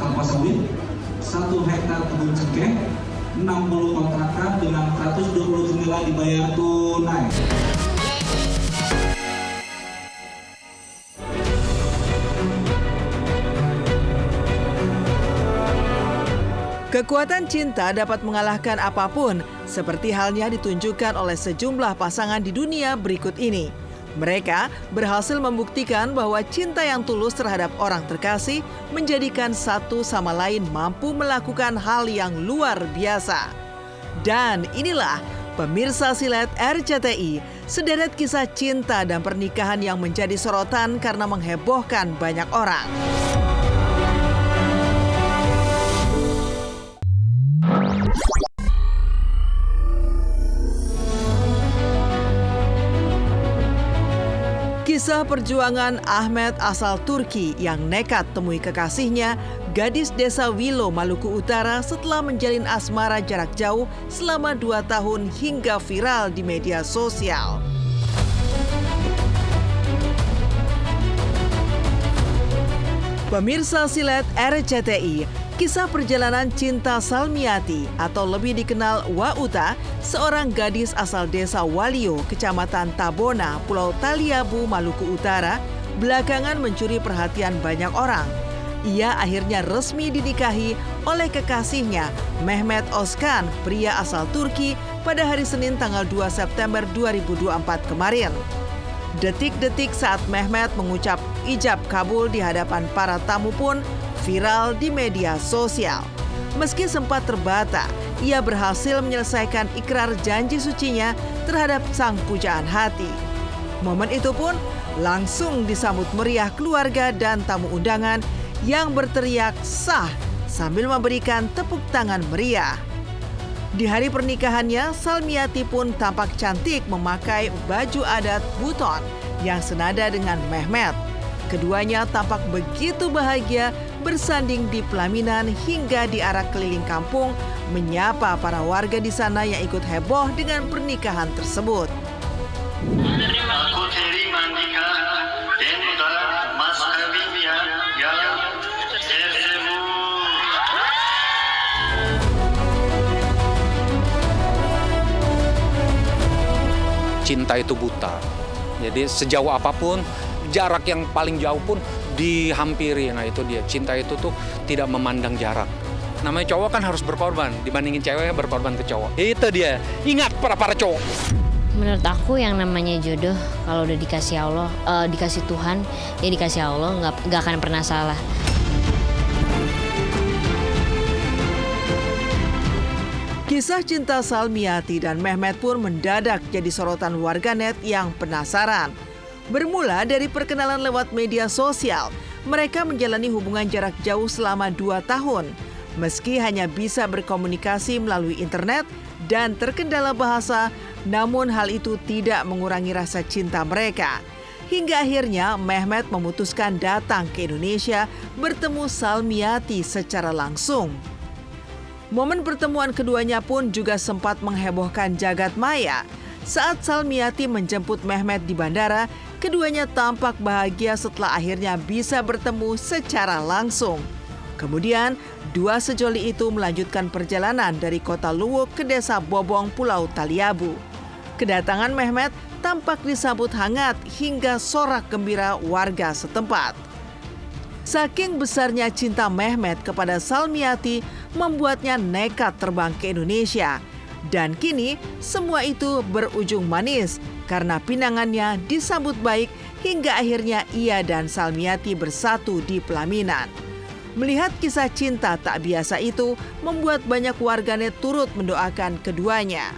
kelapa sawit, 1 hektar kebun cengkeh, 60 kontrakan dengan 120 jendela dibayar tunai. Kekuatan cinta dapat mengalahkan apapun, seperti halnya ditunjukkan oleh sejumlah pasangan di dunia berikut ini. Mereka berhasil membuktikan bahwa cinta yang tulus terhadap orang terkasih menjadikan satu sama lain mampu melakukan hal yang luar biasa. Dan inilah pemirsa Silet RCTI, sederet kisah cinta dan pernikahan yang menjadi sorotan karena menghebohkan banyak orang. Kisah perjuangan Ahmed asal Turki yang nekat temui kekasihnya, gadis desa Wilo, Maluku Utara setelah menjalin asmara jarak jauh selama 2 tahun hingga viral di media sosial. Pemirsa Silet RCTI, kisah perjalanan cinta Salmiati atau lebih dikenal Wauta, seorang gadis asal desa Walio, kecamatan Tabona, Pulau Taliabu, Maluku Utara, belakangan mencuri perhatian banyak orang. Ia akhirnya resmi dinikahi oleh kekasihnya, Mehmet Özkan, pria asal Turki, pada hari Senin tanggal 2 September 2024 kemarin. Detik-detik saat Mehmet mengucap ijab kabul di hadapan para tamu pun viral di media sosial. Meski sempat terbata, ia berhasil menyelesaikan ikrar janji sucinya terhadap sang pujaan hati. Momen itu pun langsung disambut meriah keluarga dan tamu undangan yang berteriak sah sambil memberikan tepuk tangan meriah. Di hari pernikahannya, Salmiati pun tampak cantik memakai baju adat buton yang senada dengan Mehmet. Keduanya tampak begitu bahagia bersanding di pelaminan hingga diarak keliling kampung menyapa para warga di sana yang ikut heboh dengan pernikahan tersebut. Aku terima nikah dengan mas kawinnya yang tersebut. Cinta itu buta. Jadi sejauh apapun, jarak yang paling jauh pun dihampiri. Nah itu dia, cinta itu tuh tidak memandang jarak. Namanya cowok kan harus berkorban, dibandingin cewek berkorban ke cowok. Itu dia, ingat para cowok. Menurut aku yang namanya jodoh, kalau udah dikasih Allah, dikasih Tuhan, ya dikasih Allah, nggak akan pernah salah. Kisah cinta Salmiati dan Mehmet pun mendadak jadi sorotan warganet yang penasaran. Bermula dari perkenalan lewat media sosial, mereka menjalani hubungan jarak jauh selama 2 tahun. Meski hanya bisa berkomunikasi melalui internet dan terkendala bahasa, namun hal itu tidak mengurangi rasa cinta mereka. Hingga akhirnya Mehmet memutuskan datang ke Indonesia bertemu Salmiati secara langsung. Momen pertemuan keduanya pun juga sempat menghebohkan jagat maya. Saat Salmiati menjemput Mehmet di bandara, keduanya tampak bahagia setelah akhirnya bisa bertemu secara langsung. Kemudian, dua sejoli itu melanjutkan perjalanan dari kota Luwuk ke desa Bobong, Pulau Taliabu. Kedatangan Mehmet tampak disambut hangat hingga sorak gembira warga setempat. Saking besarnya cinta Mehmet kepada Salmiati membuatnya nekat terbang ke Indonesia. Dan kini semua itu berujung manis karena pinangannya disambut baik hingga akhirnya ia dan Salmiati bersatu di pelaminan. Melihat kisah cinta tak biasa itu membuat banyak warganet turut mendoakan keduanya.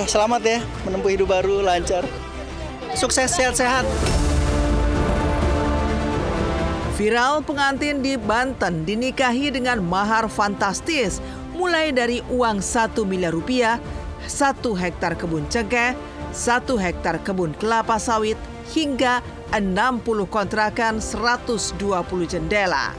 Selamat ya, menempuh hidup baru, lancar. Sukses, sehat-sehat. Viral pengantin di Banten dinikahi dengan mahar fantastis, mulai dari uang 1 miliar rupiah 1 hektar kebun cengkeh, 1 hektar kebun kelapa sawit, hingga 60 kontrakan 120 jendela.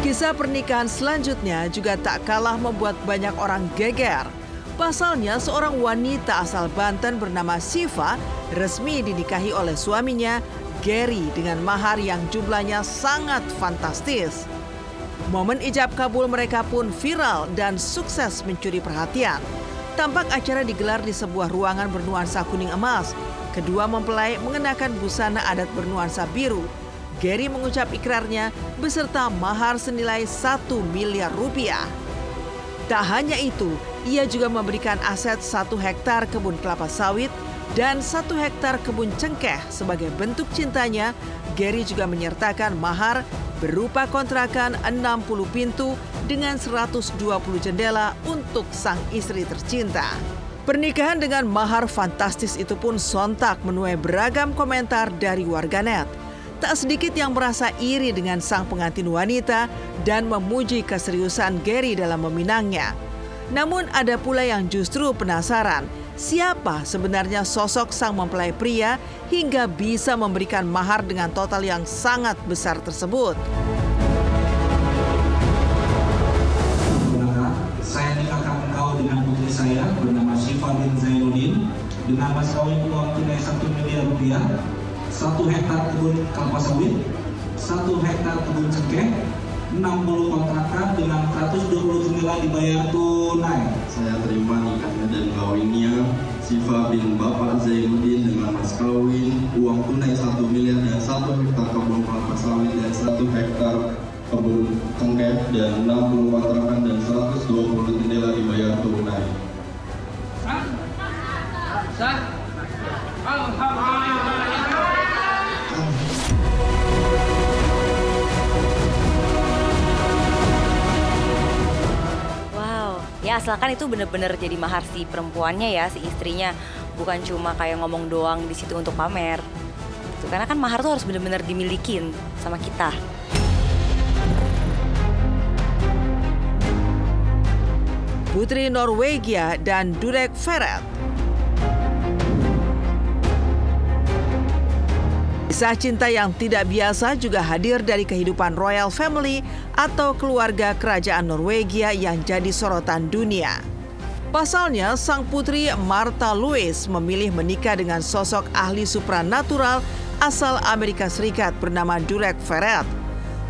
Kisah pernikahan selanjutnya juga tak kalah membuat banyak orang geger. Pasalnya, seorang wanita asal Banten bernama Siva resmi dinikahi oleh suaminya, Gary, dengan mahar yang jumlahnya sangat fantastis. Momen ijab kabul mereka pun viral dan sukses mencuri perhatian. Tampak acara digelar di sebuah ruangan bernuansa kuning emas. Kedua mempelai mengenakan busana adat bernuansa biru. Gary mengucap ikrarnya beserta mahar senilai 1 miliar rupiah. Tak hanya itu, ia juga memberikan aset 1 hektar kebun kelapa sawit dan 1 hektar kebun cengkeh sebagai bentuk cintanya. Gary juga menyertakan mahar berupa kontrakan 60 pintu dengan 120 jendela untuk sang istri tercinta. Pernikahan dengan mahar fantastis itu pun sontak menuai beragam komentar dari warganet. Tak sedikit yang merasa iri dengan sang pengantin wanita dan memuji keseriusan Gary dalam meminangnya. Namun ada pula yang justru penasaran, siapa sebenarnya sosok sang mempelai pria hingga bisa memberikan mahar dengan total yang sangat besar tersebut. Saya nikahkan engkau dengan putri saya bernama Siva bin Zainuddin dengan mas kawin uang tunai 1 miliar rupiah, 1 hektar kebun kelapa sawit, 1 hektar kebun cengkeh, 60 kontrakan dengan 120 jendela dibayar tunai. Saya terima nikahnya dan kawinnya Siva bin Bapak Zainuddin dengan mas kawin uang tunai 1 miliar dan 1 hektar kebun kelapa sawit dan 1 hektar kebun cengkeh dan 60 kontrakan dan 120 jendela dibayar tunai. Ya asalkan itu bener-bener jadi mahar si perempuannya ya, si istrinya. Bukan cuma kayak ngomong doang di situ untuk pamer. Gitu. Karena kan mahar tuh harus bener-bener dimilikin sama kita. Putri Norwegia dan Durek Verrett. Kisah cinta yang tidak biasa juga hadir dari kehidupan royal family atau keluarga kerajaan Norwegia yang jadi sorotan dunia. Pasalnya, sang putri Martha Louise memilih menikah dengan sosok ahli supranatural asal Amerika Serikat bernama Durek Verrett.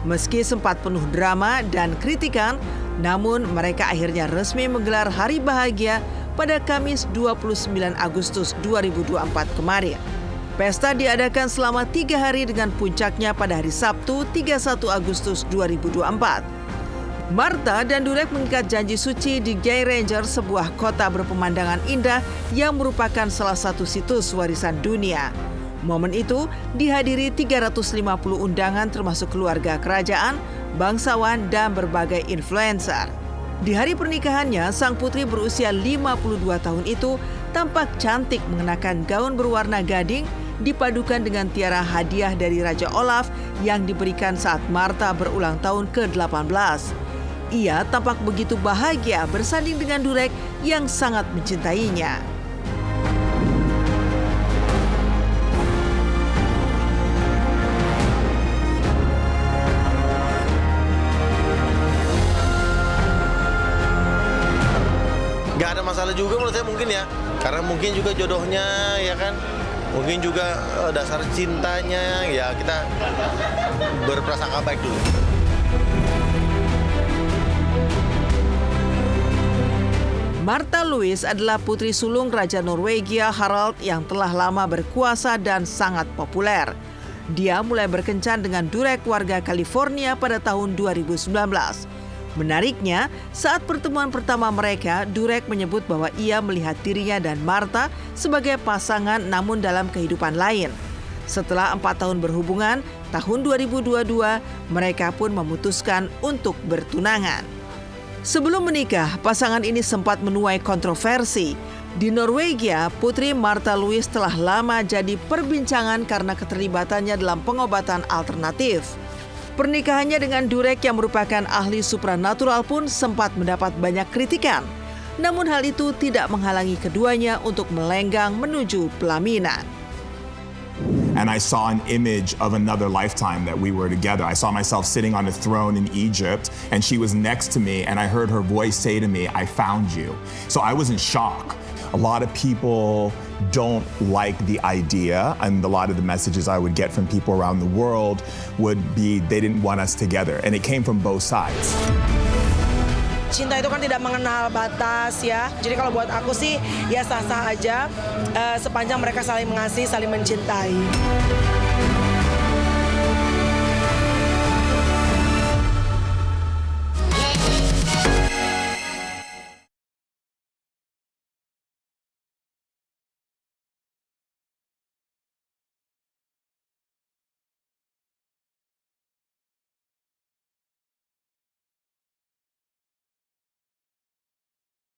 Meski sempat penuh drama dan kritikan, namun mereka akhirnya resmi menggelar hari bahagia pada Kamis 29 Agustus 2024 kemarin. Pesta diadakan selama 3 hari dengan puncaknya pada hari Sabtu 31 Agustus 2024. Martha dan Durek mengikat janji suci di Geiranger, sebuah kota berpemandangan indah yang merupakan salah satu situs warisan dunia. Momen itu dihadiri 350 undangan termasuk keluarga kerajaan, bangsawan, dan berbagai influencer. Di hari pernikahannya, sang putri berusia 52 tahun itu tampak cantik mengenakan gaun berwarna gading dipadukan dengan tiara hadiah dari Raja Olaf yang diberikan saat Martha berulang tahun ke-18. Ia tampak begitu bahagia bersanding dengan Durek yang sangat mencintainya. Gak ada masalah juga menurut saya mungkin ya, karena mungkin juga jodohnya ya kan, mungkin juga dasar cintanya ya, kita berprasangka baik dulu. Martha Louise adalah putri sulung Raja Norwegia Harald yang telah lama berkuasa dan sangat populer. Dia mulai berkencan dengan Durek warga California pada tahun 2019. Menariknya, saat pertemuan pertama mereka, Durek menyebut bahwa ia melihat dirinya dan Martha sebagai pasangan namun dalam kehidupan lain. Setelah 4 tahun berhubungan, tahun 2022, mereka pun memutuskan untuk bertunangan. Sebelum menikah, pasangan ini sempat menuai kontroversi. Di Norwegia, putri Martha Louise telah lama jadi perbincangan karena keterlibatannya dalam pengobatan alternatif. Pernikahannya dengan Durek yang merupakan ahli supranatural pun sempat mendapat banyak kritikan. Namun hal itu tidak menghalangi keduanya untuk melenggang menuju pelaminan. And I saw an image of another lifetime that we were together. I saw myself sitting on a throne in Egypt, and she was next to me, and I heard her voice say to me, "I found you." So I was in shock. A lot of people don't like the idea, and a lot of the messages I would get from people around the world would be they didn't want us together, and it came from both sides. Cinta itu kan tidak mengenal batas ya. Jadi kalau buat aku sih ya sah-sah aja sepanjang mereka saling mengasihi, saling mencintai.